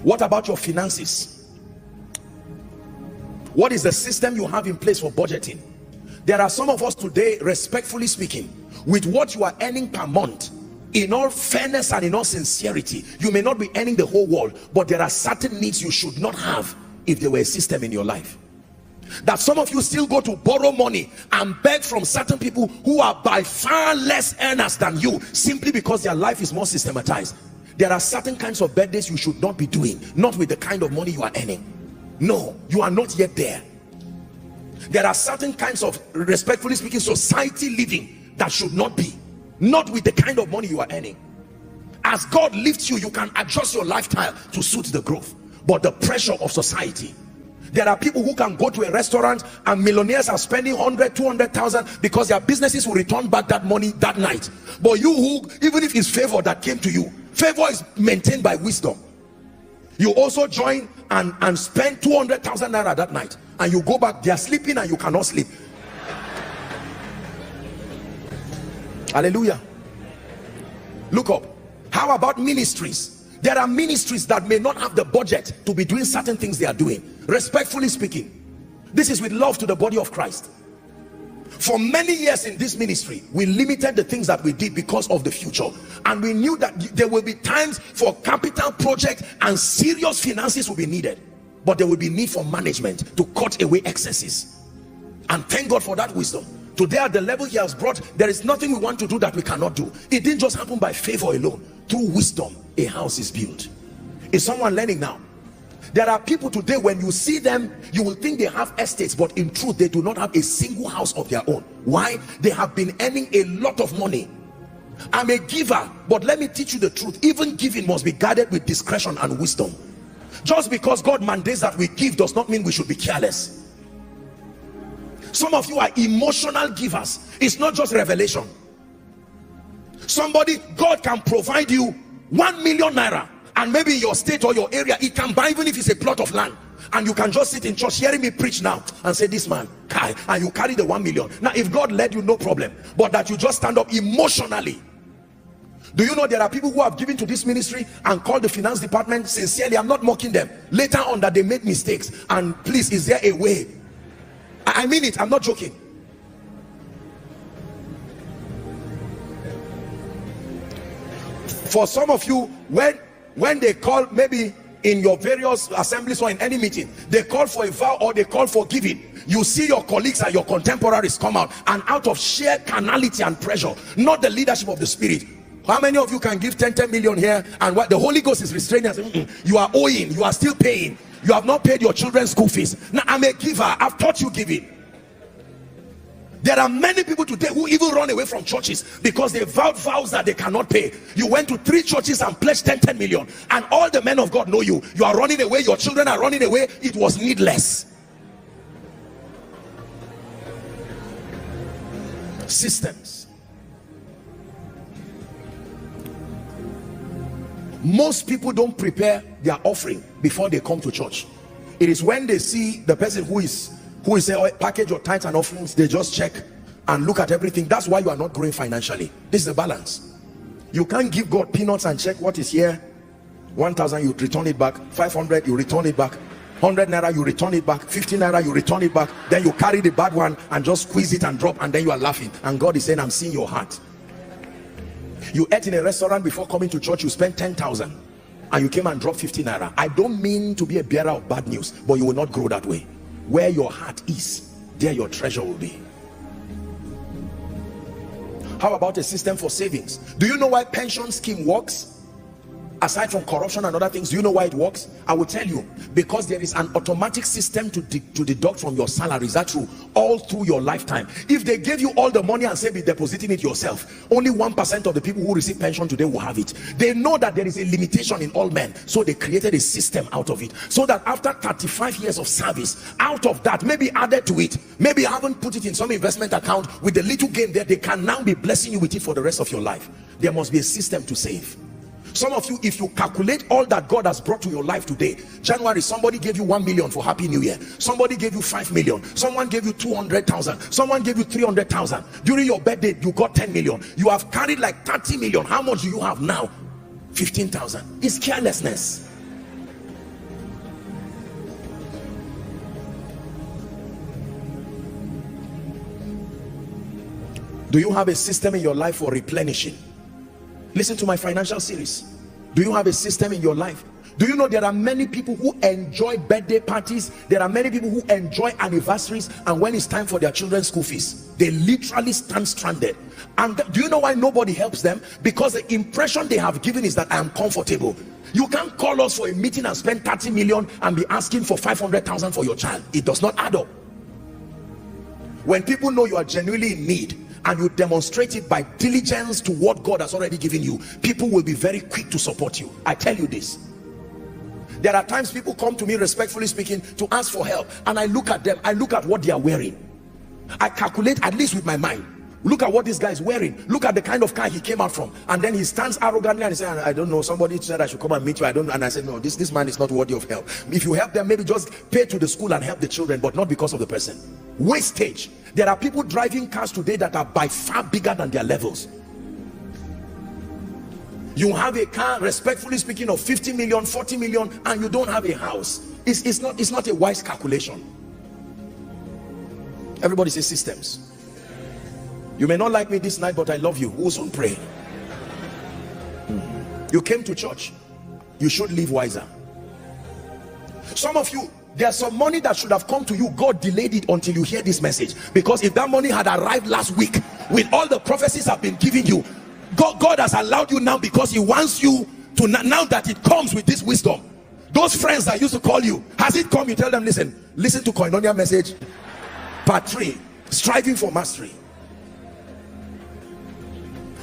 What about your finances? What is the system you have in place for budgeting? There are some of us today, respectfully speaking, with what you are earning per month, in all fairness and in all sincerity, you may not be earning the whole world, but there are certain needs you should not have if there were a system in your life. That some of you still go to borrow money and beg from certain people who are by far less earners than you, simply because their life is more systematized. There are certain kinds of birthdays you should not be doing, not with the kind of money you are earning. No, you are not yet there. There are certain kinds of, respectfully speaking, society living that should not be, not with the kind of money you are earning. As God lifts you, you can adjust your lifestyle to suit the growth, but the pressure of society. There are people who can go to a restaurant and millionaires are spending 100, 200,000 because their businesses will return back that money that night. But you who, even if it's favor that came to you, favor is maintained by wisdom. You also join and spend 200,000 naira that night, and you go back, they are sleeping and you cannot sleep. Hallelujah. Look up. How about ministries? There are ministries that may not have the budget to be doing certain things they are doing. Respectfully speaking, this is with love to the body of Christ. For many years in this ministry, we limited the things that we did because of the future, and we knew that there will be times for capital projects and serious finances will be needed, but there will be need for management to cut away excesses. And thank God for that wisdom. Today at the level he has brought, there is nothing we want to do that we cannot do. It didn't just happen by favor alone. Through wisdom, a house is built. Is someone learning now? There are people today, when you see them, you will think they have estates, but in truth they do not have a single house of their own. Why? They have been earning a lot of money. I'm a giver, but let me teach you the truth. Even giving must be guarded with discretion and wisdom. Just because God mandates that we give does not mean we should be careless. Some of you are emotional givers. It's not just revelation. Somebody, God can provide you 1 million naira, and maybe in your state or your area, it can buy, even if it's a plot of land, and you can just sit in church hearing me preach now and say, this man, Kai, and you carry the 1 million. Now if God led you, no problem, but that you just stand up emotionally. Do you know there are people who have given to this ministry and called the finance department? Sincerely, I'm not mocking them, later on, that they made mistakes, and please, is there a way? I mean it, I'm not joking. For some of you, when they call, maybe in your various assemblies or in any meeting, they call for a vow or they call for giving, you see your colleagues and your contemporaries come out, and out of sheer carnality and pressure, not the leadership of the spirit. How many of you can give 10 million here, and what the Holy Ghost is restraining us? You are owing, you are still paying, you have not paid your children's school fees. Now I'm a giver, I've taught you giving. There are many people today who even run away from churches because they vowed vows that they cannot pay. You went to 3 churches and pledged 10 million, and all the men of God know you. You are running away, your children are running away. It was needless. Systems. Most people don't prepare their offering before they come to church. It is when they see the person who is saying, oh, package your tithes and offerings, they just check and look at everything. That's why you are not growing financially. This is the balance. You can't give God peanuts and check what is here. 1,000, you return it back. 500, you return it back. 100 naira, you return it back. 50 naira, you return it back. Then you carry the bad one and just squeeze it and drop, and then you are laughing, and God is saying, I'm seeing your heart. You ate in a restaurant before coming to church, you spent 10,000 and you came and dropped 50 naira. I don't mean to be a bearer of bad news, but you will not grow that way. Where your heart is, there your treasure will be. How about a system for savings? Do you know why pension scheme works? Aside from corruption and other things, do you know why it works? I will tell you. Because there is an automatic system to deduct from your salary. Is that true? All through your lifetime. If they gave you all the money and say be depositing it yourself, only 1% of the people who receive pension today will have it. They know that there is a limitation in all men, so they created a system out of it, so that after 35 years of service, out of that, maybe added to it, maybe you haven't put it in some investment account, with the little gain there, they can now be blessing you with it for the rest of your life. There must be a system to save. Some of you, if you calculate all that God has brought to your life today, January, somebody gave you 1 million for Happy New Year. Somebody gave you 5 million. Someone gave you 200,000. Someone gave you 300,000. During your birthday, you got 10 million. You have carried like 30 million. How much do you have now? 15,000. It's carelessness. Do you have a system in your life for replenishing? Listen to my financial series. Do you have a system in your life? Do you know there are many people who enjoy birthday parties? There are many people who enjoy anniversaries, and when it's time for their children's school fees, they literally stand stranded. And do you know why nobody helps them? Because the impression they have given is that I am comfortable. You can't call us for a meeting and spend 30 million and be asking for 500,000 for your child. It does not add up. When people know you are genuinely in need and you demonstrate it by diligence to what God has already given you, people will be very quick to support you. I tell you this. There are times people come to me, respectfully speaking, to ask for help, and I look at them, I look at what they are wearing. I calculate, at least with my mind, look at what this guy is wearing, look at the kind of car he came out from, and then he stands arrogantly and he says, I don't know, somebody said I should come and meet you, I don't know. And I said, no, this man is not worthy of help. If you help them, maybe just pay to the school and help the children, but not because of the person. Wastage. There are people driving cars today that are by far bigger than their levels. You have a car, respectfully speaking, of 50 million, 40 million, and you don't have a house. It's not a wise calculation. Everybody say systems. You may not like me this night, but I love you. Who's on pray? You came to church. You should live wiser. Some of you, there's some money that should have come to you. God delayed it until you hear this message. Because if that money had arrived last week, with all the prophecies I've been giving you, God has allowed you now because he wants you to, now that it comes with this wisdom. Those friends that used to call you, has it come? You tell them, listen to Koinonia message part 3, striving for mastery.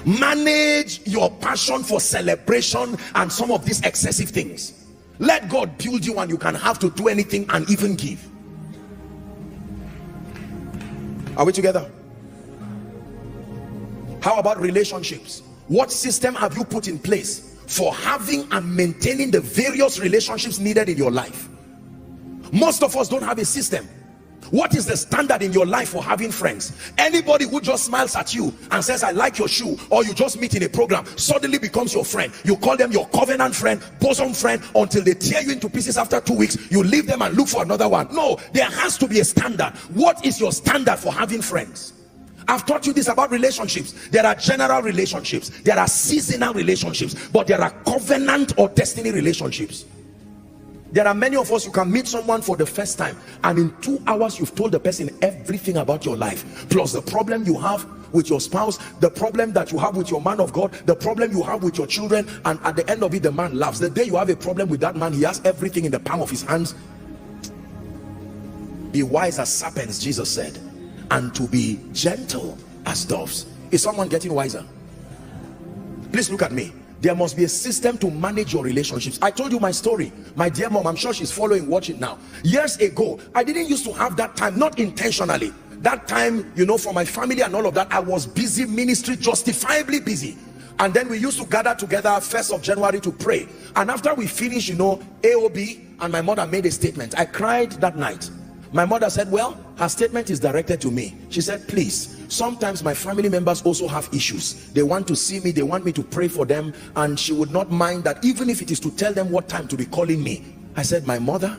Manage your passion for celebration and some of these excessive things. Let God build you and you can have to do anything and even give. Are we together? How about relationships? What system have you put in place for having and maintaining the various relationships needed in your life? Most of us don't have a system. What is the standard in your life for having friends? Anybody who just smiles at you and says, I like your shoe, or you just meet in a program, suddenly becomes your friend. You call them your covenant friend, bosom friend, until they tear you into pieces after 2 weeks. You leave them and look for another one. No, there has to be a standard. What is your standard for having friends? I've taught you this about relationships. There are general relationships, there are seasonal relationships, but there are covenant or destiny relationships. There are many of us, you can meet someone for the first time and in 2 hours you've told the person everything about your life, plus the problem you have with your spouse, the problem that you have with your man of God, the problem you have with your children, and at the end of it the man laughs. The day you have a problem with that man, he has everything in the palm of his hands. Be wise as serpents, Jesus said, and to be gentle as doves. Is someone getting wiser? Please look at me. There must be a system to manage your relationships. I told you my story. My dear mom, I'm sure she's following, watch it now. Years ago, I didn't used to have that time, not intentionally. That time, you know, for my family and all of that, I was busy ministry, justifiably busy. And then we used to gather together 1st of January to pray. And after we finished, you know, AOB, and my mother made a statement. I cried that night. My mother said, well, her statement is directed to me. She said, please, sometimes my family members also have issues. They want to see me, they want me to pray for them, and she would not mind that, even if it is to tell them what time to be calling me. I said, my mother,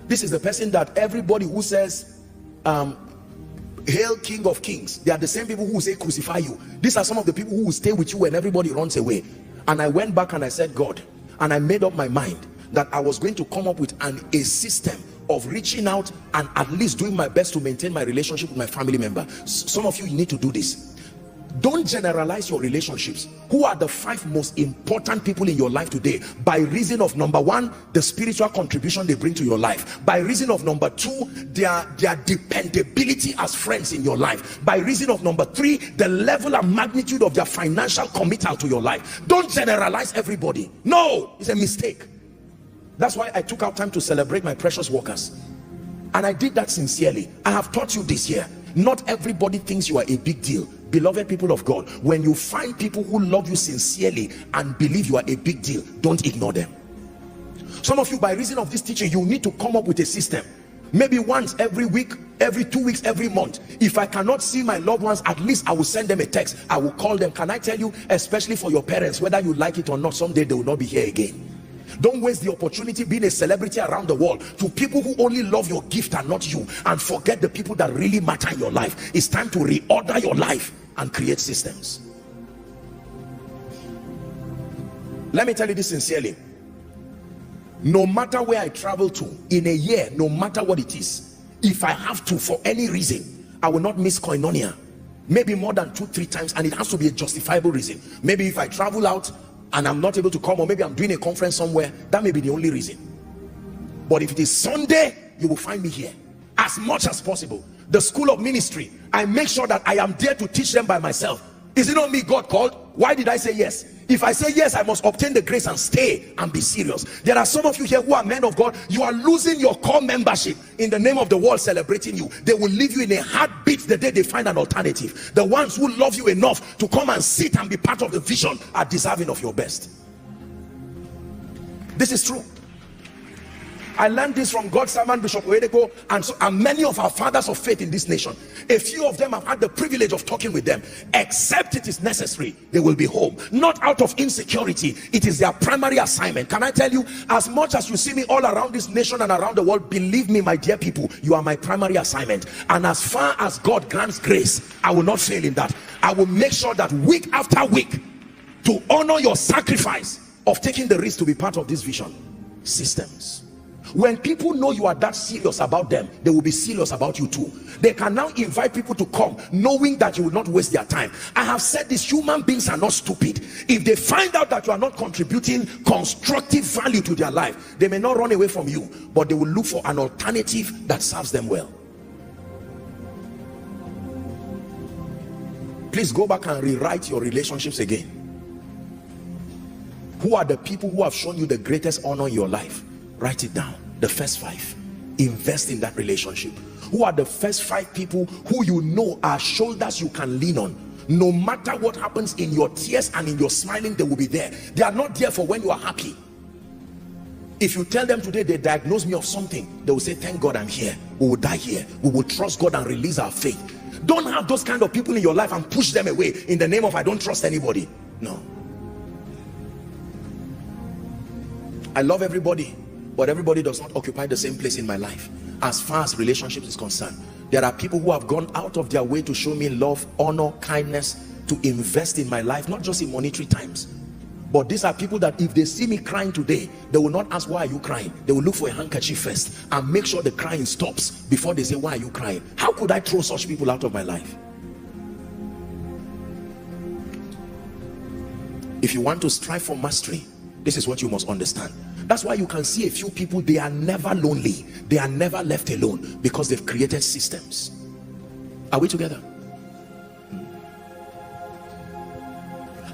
this is the person that everybody who says hail King of Kings, they are the same people who say crucify you. These are some of the people who will stay with you when everybody runs away. And I went back and I said, God, and I made up my mind that I was going to come up with a system of reaching out and at least doing my best to maintain my relationship with my family member. Some of you need to do this. Don't generalize your relationships. Who are the 5 most important people in your life today? By reason of, number 1, the spiritual contribution they bring to your life. By reason of, number 2, their dependability as friends in your life. By reason of, number 3, the level and magnitude of their financial committal to your life. Don't generalize everybody. No, it's a mistake. That's why I took out time to celebrate my precious workers, and I did that sincerely. I have taught you this year, not everybody thinks you are a big deal. Beloved people of God, when you find people who love you sincerely and believe you are a big deal, don't ignore them. Some of you, by reason of this teaching, you need to come up with a system. Maybe once every week, every 2 weeks, every month. If I cannot see my loved ones, at least I will send them a text. I will call them. Can I tell you, especially for your parents, whether you like it or not, someday they will not be here again. Don't waste the opportunity being a celebrity around the world to people who only love your gift and not you, and forget the people that really matter in your life. It's time to reorder your life and create systems. Let me tell you this sincerely. No matter where I travel to in a year, no matter what it is, if I have to for any reason, I will not miss koinonia. Maybe more than 2-3 times, and it has to be a justifiable reason. Maybe if I travel out and I'm not able to come, or maybe I'm doing a conference somewhere, that may be the only reason. But if it is Sunday, you will find me here as much as possible. The school of ministry, I make sure that I am there to teach them by myself. Is it not me God called? Why did I say yes? If I say yes, I must obtain the grace and stay and be serious. There are some of you here who are men of God. You are losing your core membership in the name of the world celebrating you. They will leave you in a heartbeat the day they find an alternative. The ones who love you enough to come and sit and be part of the vision are deserving of your best. This is true. I learned this from God's servant Bishop Oedeko, and many of our fathers of faith in this nation. A few of them have had the privilege of talking with them. Except it is necessary, they will be home. Not out of insecurity. It is their primary assignment. Can I tell you, as much as you see me all around this nation and around the world, believe me, my dear people, you are my primary assignment. And as far as God grants grace, I will not fail in that. I will make sure that week after week, to honor your sacrifice of taking the risk to be part of this vision. Systems. When people know you are that serious about them, they will be serious about you too. They can now invite people to come knowing that you will not waste their time. I have said this, human beings are not stupid. If they find out that you are not contributing constructive value to their life, they may not run away from you, but they will look for an alternative that serves them well. Please go back and rewrite your relationships again. Who are the people who have shown you the greatest honor in your life? Write it down. The first 5. Invest in that relationship. Who are the first 5 people who you know are shoulders you can lean on? No matter what happens in your tears and in your smiling, they will be there. They are not there for when you are happy. If you tell them today they diagnose me of something, they will say, thank God I'm here. We will die here. We will trust God and release our faith. Don't have those kind of people in your life and push them away in the name of I don't trust anybody. No. I love everybody, but everybody does not occupy the same place in my life. As far as relationships is concerned, there are people who have gone out of their way to show me love, honor, kindness, to invest in my life, not just in monetary times. But these are people that if they see me crying today, they will not ask, why are you crying? They will look for a handkerchief first and make sure the crying stops before they say, why are you crying? How could I throw such people out of my life? If you want to strive for mastery, this is what you must understand. That's why you can see a few people, they are never lonely. They are never left alone because they've created systems. Are we together?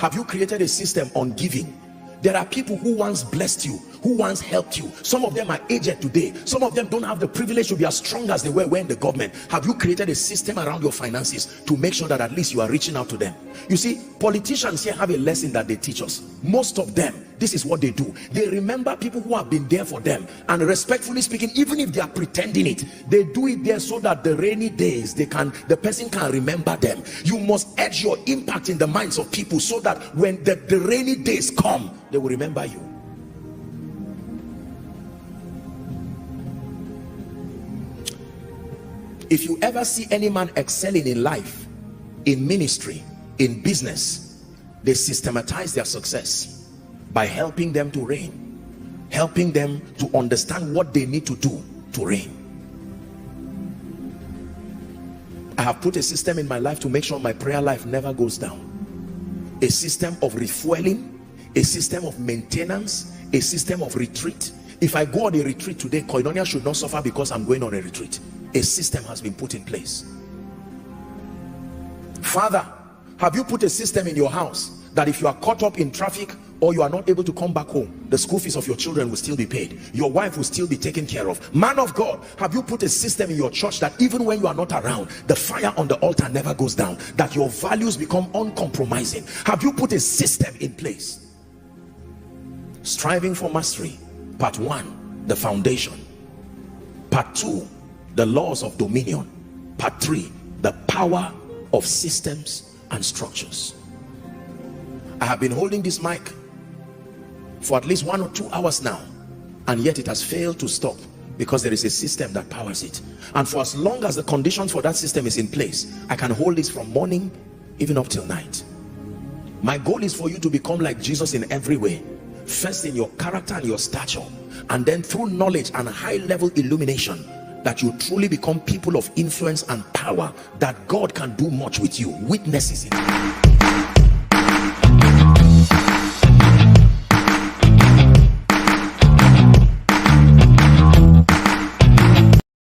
Have you created a system on giving? There are people who once blessed you, who once helped you. Some of them are aged today. Some of them don't have the privilege to be as strong as they were when the government. Have you created a system around your finances to make sure that at least you are reaching out to them? You see, politicians here have a lesson that they teach us. Most of them, this is what they do. They remember people who have been there for them, and respectfully speaking, even if they are pretending it, they do it there so that the rainy days, the person can remember them. You must edge your impact in the minds of people so that when the rainy days come, they will remember you. If you ever see any man excelling in life, in ministry, in business, they systematize their success by helping them to reign, helping them to understand what they need to do to reign. I have put a system in my life to make sure my prayer life never goes down. A system of refueling, a system of maintenance, a system of retreat. If I go on a retreat today, koinonia should not suffer because I'm going on a retreat. A system has been put in place. Father, have you put a system in your house that if you are caught up in traffic or you are not able to come back home, the school fees of your children will still be paid, your wife will still be taken care of? Man of God, have you put a system in your church that even when you are not around, the fire on the altar never goes down, that your values become uncompromising? Have you put a system in place? Striving for mastery, part 1, the foundation. Part 2, the laws of dominion. Part 3, the power of systems and structures. I have been holding this mic for at least 1 or 2 hours now, and yet it has failed to stop because there is a system that powers it. And for as long as the conditions for that system is in place, I can hold this from morning even up till night. My goal is for you to become like Jesus in every way. First in your character and your stature, and then through knowledge and high level illumination, that you truly become people of influence and power, that God can do much with you. Witnesses in you.